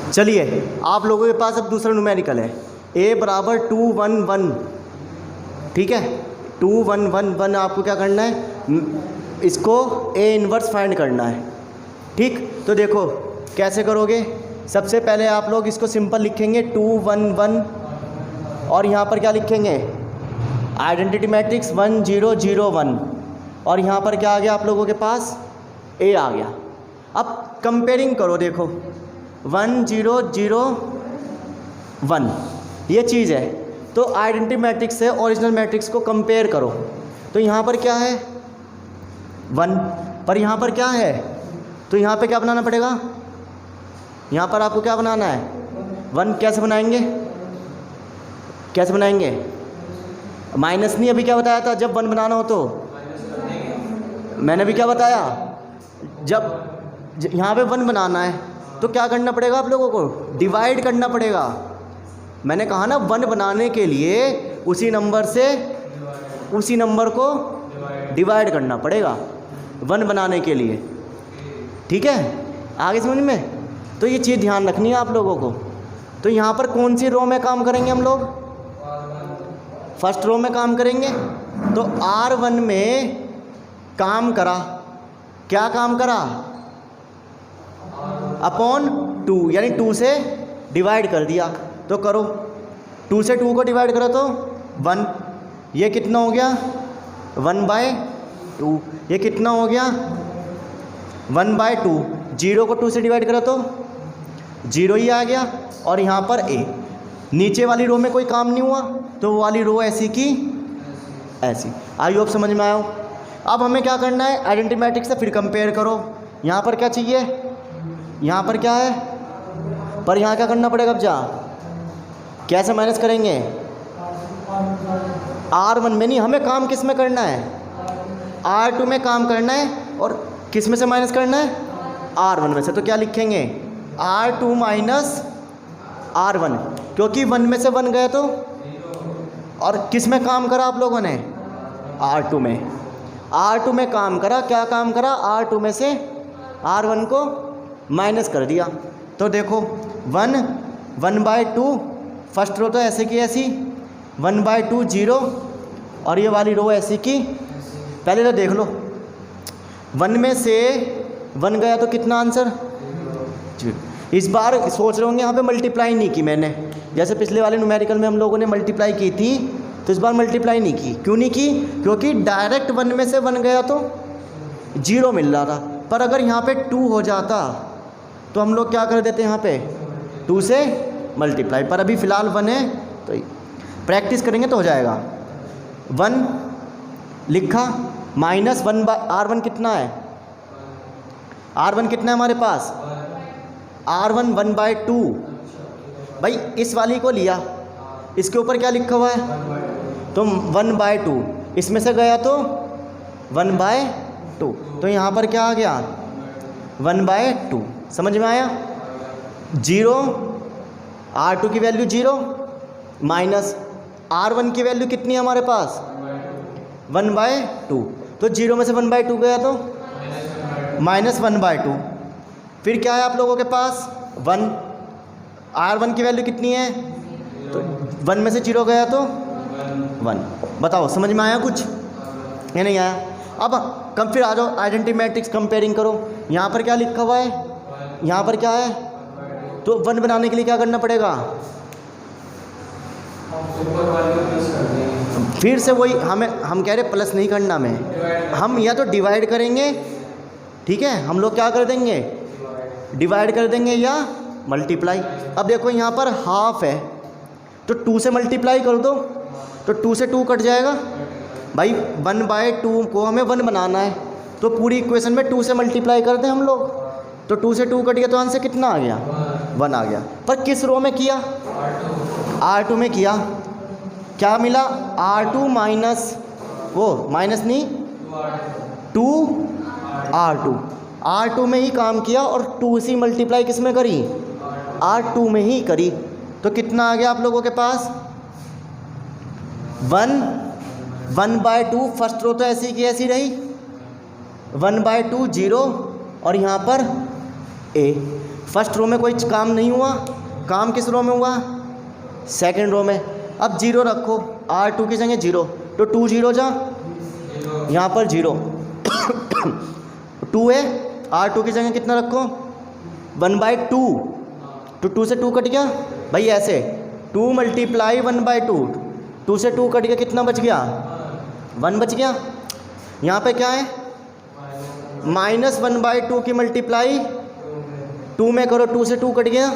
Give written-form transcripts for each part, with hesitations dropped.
चलिए आप लोगों के पास अब दूसरा न्यूमेरिकल है a बराबर 2 1 1, ठीक है। 2 1 1 1 आपको क्या करना है, इसको a इन्वर्स फाइंड करना है, ठीक। तो देखो कैसे करोगे, सबसे पहले आप लोग इसको सिंपल लिखेंगे 2 1 1 और यहाँ पर क्या लिखेंगे, आइडेंटिटी मैट्रिक्स 1 0 0 1 और यहाँ पर क्या आ गया आप लोगों के पास, a आ गया। अब कंपेयरिंग करो, देखो 1 0 0 1 ये चीज़ है, तो आइडेंटिटी मैट्रिक्स से ओरिजिनल मैट्रिक्स को कंपेयर करो। तो यहाँ पर क्या है 1, पर यहाँ पर क्या है, तो यहाँ पे क्या बनाना पड़ेगा, यहाँ पर आपको क्या बनाना है 1। कैसे बनाएंगे, कैसे बनाएंगे, माइनस नहीं, अभी क्या बताया था, जब 1 बनाना हो तो मैंने भी क्या बताया, जब यहाँ पे 1 बनाना है तो क्या करना पड़ेगा आप लोगों को, डिवाइड करना पड़ेगा। मैंने कहा ना 1 बनाने के लिए उसी नंबर से उसी नंबर को डिवाइड करना पड़ेगा 1 बनाने के लिए, ठीक है, आगे समझ में। तो ये चीज़ ध्यान रखनी है आप लोगों को। तो यहाँ पर कौन सी रो में काम करेंगे हम लोग, फर्स्ट रो में काम करेंगे। तो R1 में काम करा, क्या काम करा, अपॉन 2 यानी 2 से डिवाइड कर दिया। तो करो 2 से 2 को डिवाइड करो तो 1, ये कितना हो गया 1/2, ये कितना हो गया 1/2। 0 को 2 से डिवाइड करो तो 0 ही आ गया। और यहाँ पर a, नीचे वाली रो में कोई काम नहीं हुआ तो वो वाली रो ऐसी की ऐसी। आई होप समझ में आया। अब हमें क्या करना है, आइडेंटिटी मैट्रिक्स से फिर कंपेयर करो। यहाँ पर क्या चाहिए, यहाँ पर क्या है, पर यहाँ क्या करना पड़ेगा, अब जा कैसे माइनस करेंगे, R1 में नहीं, हमें काम किस में करना है, R2 में काम करना है। और किस में से माइनस करना है, R1 में से। तो क्या लिखेंगे R2 माइनस R1, क्योंकि 1 में से 1 गए तो, और किस में काम करा आप लोगों ने, R2 में। R2 में काम करा, क्या काम करा, R2 में से R1 को माइनस कर दिया। तो देखो 1 1/2, फर्स्ट रो तो ऐसे की ऐसी, 1/2 0 और ये वाली रो ऐसी की। पहले तो देख लो 1 में से 1 गया तो कितना आंसर 0। इस बार सोच रहे होंगे यहाँ पे मल्टीप्लाई नहीं की मैंने, जैसे पिछले वाले न्यूमेरिकल में हम लोगों ने मल्टीप्लाई की थी, तो इस बार मल्टीप्लाई नहीं की। क्यों नहीं की, क्योंकि डायरेक्ट 1 में से 1 गया तो 0 मिल रहा था। पर अगर यहाँ पे 2 हो जाता तो हम लोग क्या कर देते हैं, यहाँ पे 2 से मल्टीप्लाई। पर अभी फ़िलहाल 1 है तो प्रैक्टिस करेंगे तो हो जाएगा। 1 लिखा माइनस 1/R1 कितना है, R1 कितना है हमारे पास, R1 1/2। भाई इस वाली को लिया, इसके ऊपर क्या लिखा हुआ है, तो 1/2, इसमें से गया तो 1/2, तो यहाँ पर क्या आ गया 1/2। समझ में आया। 0, R2 की वैल्यू 0 माइनस R1 की वैल्यू कितनी है हमारे पास 1/2। तो 0 में से 1/2 गया तो -1/2। फिर क्या है आप लोगों के पास 1, R1 की वैल्यू कितनी है, तो 1 में से 0 गया तो 1। बताओ समझ में आया कुछ या नहीं आया। अब कम फिर आ जाओ, आइडेंटिटी मैट्रिक्स कंपेयरिंग करो। यहाँ पर क्या लिखा हुआ है, यहाँ पर क्या है, तो 1 बनाने के लिए क्या करना पड़ेगा, फिर से वही हम कह रहे प्लस नहीं करना में, हम या तो डिवाइड करेंगे, ठीक है, हम लोग क्या कर देंगे डिवाइड कर देंगे या मल्टीप्लाई। अब देखो यहाँ पर हाफ है तो 2 से मल्टीप्लाई कर दो, तो 2 से 2 कट जाएगा। भाई 1/2 को हमें 1 बनाना है, तो पूरी इक्वेशन में 2 से मल्टीप्लाई कर दें हम लोग, तो 2 से 2 कट गया तो आंसर कितना आ गया 1 आ गया। पर किस रो में किया, R2 में किया, क्या मिला R2 माइनस वो माइनस नहीं 2R2 में ही काम किया और 2 से मल्टीप्लाई किस में करी, R2 में ही करी। तो कितना आ गया आप लोगों के पास 1/2। फर्स्ट रो तो ऐसी की ऐसी रही, 1/2 0 और यहाँ पर a। फर्स्ट रो में कोई काम नहीं हुआ, काम किस रो में हुआ? सेकंड रो में। अब 0 रखो, R2 की जगह 0, तो 2 0 जा, यहाँ पर 0 2 है, R2 की जगह कितना रखो? 1/2, तो 2 से 2 कट गया भाई, ऐसे 2 मल्टीप्लाई 1/2, 2 से 2 कट गया, कितना बच गया? 1 बच गया। यहाँ पे क्या है? -1/2 की मल्टीप्लाई 2 में करो, 2 से 2 कट गया,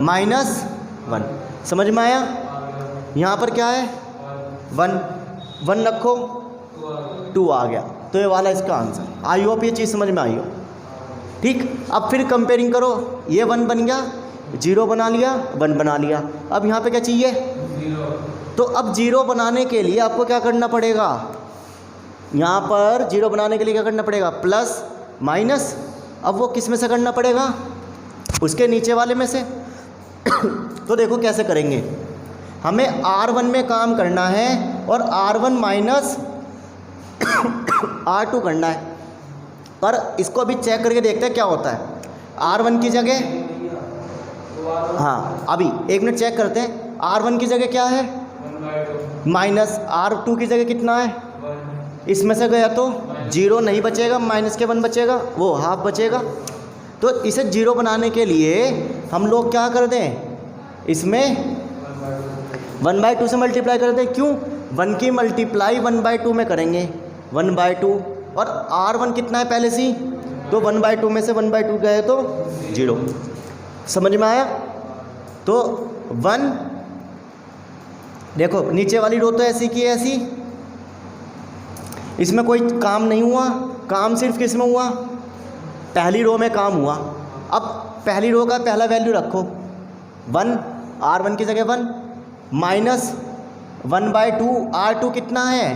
-1। समझ में आया? यहाँ पर क्या है? 1 रखो, 2 आ गया। तो ये वाला इसका आंसर। आई होप ये चीज़ समझ में आई हो। ठीक, अब फिर कंपेयरिंग करो, ये 1 बन गया, 0 बना लिया, 1 बना लिया। अब यहाँ पे क्या चाहिए? 0। तो अब 0 बनाने के लिए आपको क्या करना पड़ेगा? यहाँ पर 0 बनाने के लिए क्या करना पड़ेगा? Plus minus. अब वो किस में से करना पड़ेगा? उसके नीचे वाले में से। तो देखो कैसे करेंगे, हमें R1 में काम करना है और R1 माइनस R2 करना है। पर इसको अभी चेक करके देखते हैं क्या होता है। R1 की जगह, हाँ अभी 1 मिनट चेक करते हैं। R1 की जगह क्या है? माइनस। R2 की जगह कितना है? इसमें से गया तो 0 नहीं बचेगा, माइनस के 1 बचेगा, वो हाफ बचेगा। तो इसे 0 बनाने के लिए हम लोग क्या कर दें? इसमें 1/2 से मल्टीप्लाई कर दें। क्यों? 1 की मल्टीप्लाई 1/2 में करेंगे, 1/2। और R1 कितना है पहले से ही, तो 1/2 में से 1/2 गए तो 0। समझ में आया? तो 1, देखो नीचे वाली रो तो ऐसी की ऐसी, इसमें कोई काम नहीं हुआ, काम सिर्फ किस में हुआ? पहली रो में काम हुआ। अब पहली रो का पहला वैल्यू रखो 1, R1 की जगह 1, माइनस 1/2, R2 कितना है?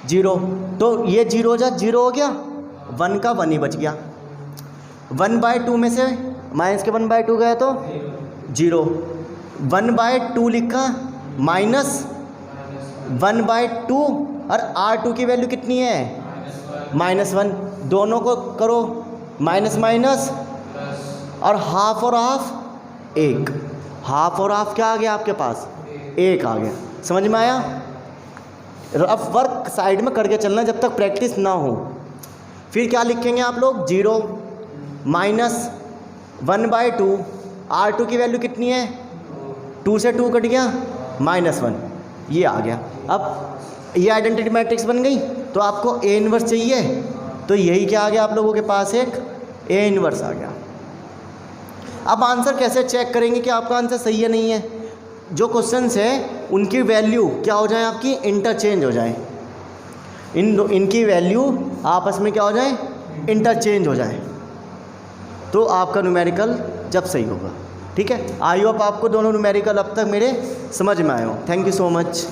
0, तो ये 0 जा 0 हो गया, 1 का 1 ही बच गया। 1/2 में से माइनस के 1/2 गए तो 0, 1/2 लिखा, माइनस 1/2, और R2 की वैल्यू कितनी है? -1। दोनों को करो माइनस माइनस, और हाफ और हाफ 1, हाफ और हाफ क्या आ गया आपके पास? 1 आ गया। समझ में आया? अब वर्क साइड में करके चलना जब तक प्रैक्टिस ना हो। फिर क्या लिखेंगे आप लोग? 0 माइनस 1/2, R2 की वैल्यू कितनी है? 2 से 2 कट गया, -1, ये आ गया। अब ये आइडेंटिटी मैट्रिक्स बन गई। तो आपको A इन्वर्स चाहिए, तो यही क्या आ गया आप लोगों के पास? एक A इन्वर्स आ गया। अब आंसर कैसे चेक करेंगे कि आपका आंसर सही है नहीं है? जो क्वेश्चंस है उनकी वैल्यू क्या हो जाए? आपकी इंटरचेंज हो जाए। इनकी वैल्यू आपस में क्या हो जाए? इंटरचेंज हो जाए, तो आपका न्यूमेरिकल जब सही होगा। ठीक है, आई होप आपको दोनों न्यूमेरिकल अब तक मेरे समझ में आए हो। Thank you so much.